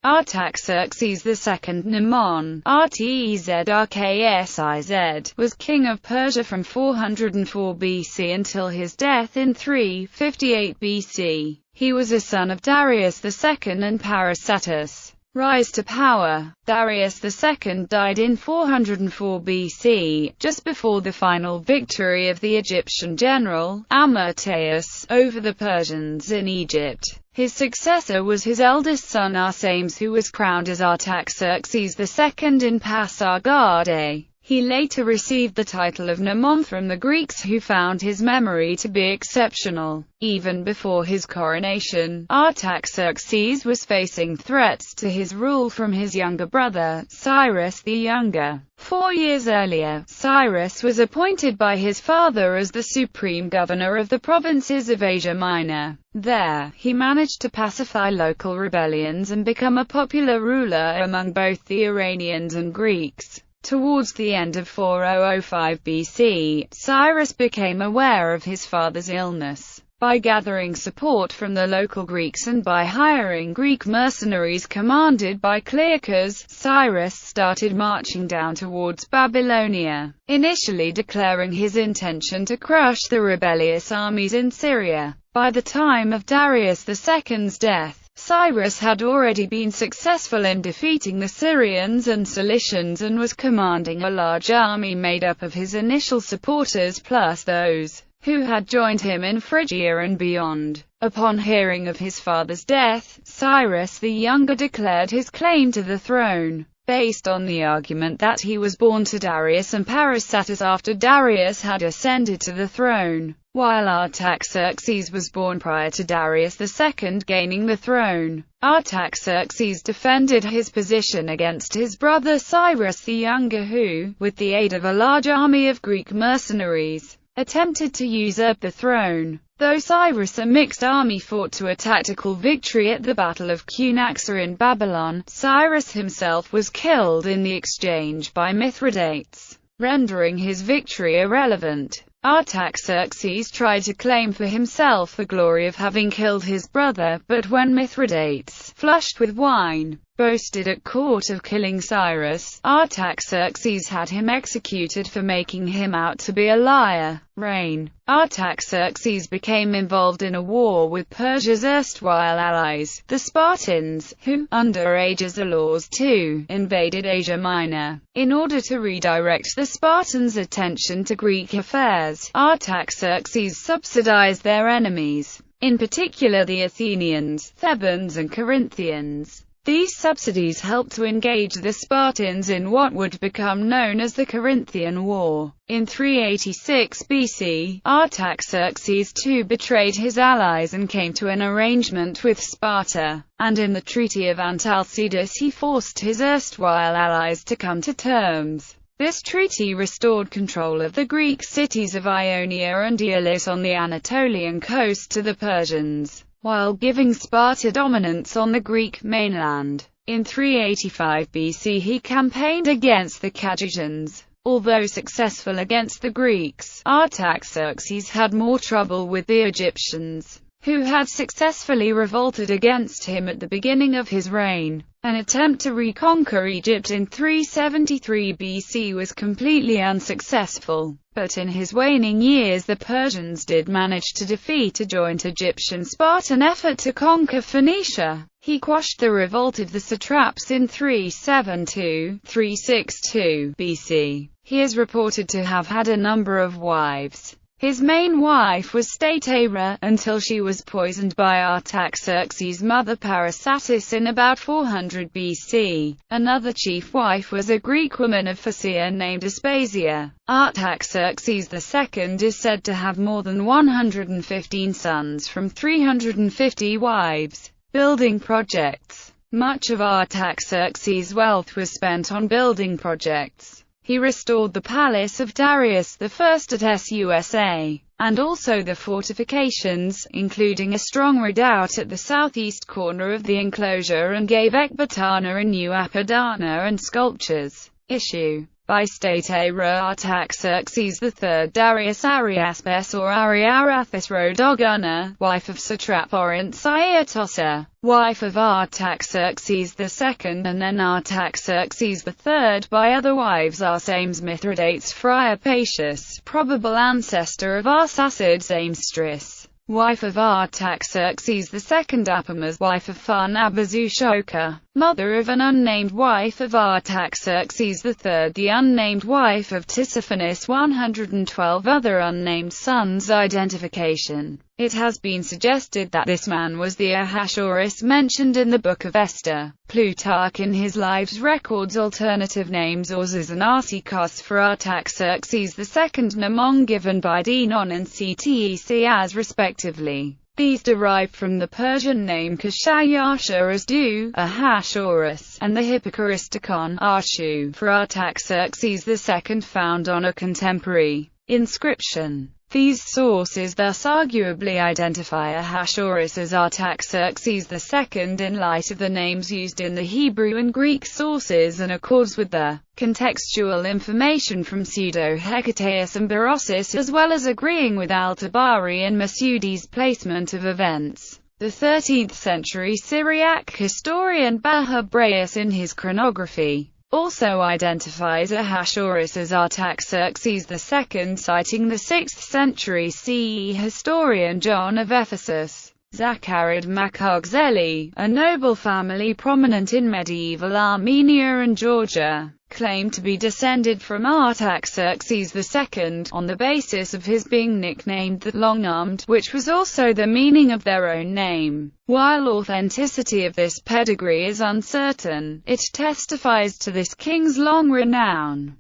Artaxerxes II Mnemon, Artaxerxes, was king of Persia from 404 BC until his death in 358 BC. He was a son of Darius II and Parysatis. Rise to power. Darius II died in 404 BC, just before the final victory of the Egyptian general, Amyrtaeus, over the Persians in Egypt. His successor was his eldest son Arsames, who was crowned as Artaxerxes II in Pasargadae. He later received the title of Mnemon from the Greeks, who found his memory to be exceptional. Even before his coronation, Artaxerxes was facing threats to his rule from his younger brother, Cyrus the Younger. 4 years earlier, Cyrus was appointed by his father as the supreme governor of the provinces of Asia Minor. There, he managed to pacify local rebellions and become a popular ruler among both the Iranians and Greeks. Towards the end of 4005 BC, Cyrus became aware of his father's illness. By gathering support from the local Greeks and by hiring Greek mercenaries commanded by Clearchus, Cyrus started marching down towards Babylonia, initially declaring his intention to crush the rebellious armies in Syria. By the time of Darius II's death, Cyrus had already been successful in defeating the Syrians and Cilicians and was commanding a large army made up of his initial supporters plus those who had joined him in Phrygia and beyond. Upon hearing of his father's death, Cyrus the Younger declared his claim to the throne, based on the argument that he was born to Darius and Parysatis after Darius had ascended to the throne, while Artaxerxes was born prior to Darius II gaining the throne. Artaxerxes defended his position against his brother Cyrus the Younger, who, with the aid of a large army of Greek mercenaries, attempted to usurp the throne. Though Cyrus' mixed army fought to a tactical victory at the Battle of Cunaxa in Babylon, Cyrus himself was killed in the exchange by Mithridates, rendering his victory irrelevant. Artaxerxes tried to claim for himself the glory of having killed his brother, but when Mithridates, flushed with wine, boasted at court of killing Cyrus, Artaxerxes had him executed for making him out to be a liar. Reign. Artaxerxes became involved in a war with Persia's erstwhile allies, the Spartans, who, under Agesilaus II, invaded Asia Minor. In order to redirect the Spartans' attention to Greek affairs, Artaxerxes subsidized their enemies, in particular the Athenians, Thebans and Corinthians. These subsidies helped to engage the Spartans in what would become known as the Corinthian War. In 386 BC, Artaxerxes II betrayed his allies and came to an arrangement with Sparta, and in the Treaty of Antalcidas he forced his erstwhile allies to come to terms. This treaty restored control of the Greek cities of Ionia and Aeolis on the Anatolian coast to the Persians, while giving Sparta dominance on the Greek mainland. In 385 BC he campaigned against the Cadousians. Although successful against the Greeks, Artaxerxes had more trouble with the Egyptians, who had successfully revolted against him at the beginning of his reign. An attempt to reconquer Egypt in 373 BC was completely unsuccessful, but in his waning years the Persians did manage to defeat a joint Egyptian-Spartan effort to conquer Phoenicia. He quashed the revolt of the satraps in 362 BC. He is reported to have had a number of wives. His main wife was Statera, until she was poisoned by Artaxerxes' mother Parysatis in about 400 BC. Another chief wife was a Greek woman of Phocaea named Aspasia. Artaxerxes II is said to have more than 115 sons from 350 wives. Building projects. Much of Artaxerxes' wealth was spent on building projects. He restored the palace of Darius I at Susa, and also the fortifications, including a strong redoubt at the southeast corner of the enclosure, and gave Ecbatana a new Apadana and sculptures. Issue By state era Artaxerxes III Darius Ariaspes or Ariarathis Rhodoguna, wife of satrap Orientsiatosa, wife of Artaxerxes II, and then Artaxerxes III by other wives Arsames Mithridates Friar Pacius, probable ancestor of Arsacides Amestris, wife of Artaxerxes II Apamas, wife of Pharnabazu-Shoka, mother of an unnamed wife of Artaxerxes III, the unnamed wife of Tissaphernes, 112 other unnamed sons. Identification. It has been suggested that this man was the Ahasuerus mentioned in the Book of Esther. Plutarch in his Lives records alternative names Orzes and Arsikos for Artaxerxes II, Namon given by Dinon and Ctec as respectively. These derive from the Persian name Kashayashuras-du, Ahasuerus, and the Hippocaristicon Arshu for Artaxerxes II found on a contemporary inscription. These sources thus arguably identify Ahasuerus as Artaxerxes II in light of the names used in the Hebrew and Greek sources, and accords with the contextual information from Pseudo-Hecataeus and Berosus, as well as agreeing with Al-Tabari and Masudi's placement of events. The 13th century Syriac historian Bahabraeus in his chronography also identifies Ahasuerus as Artaxerxes II, citing the 6th century CE historian John of Ephesus. Zacharid Makogzeli, a noble family prominent in medieval Armenia and Georgia, claimed to be descended from Artaxerxes II, on the basis of his being nicknamed the Long-Armed, which was also the meaning of their own name. While authenticity of this pedigree is uncertain, it testifies to this king's long renown.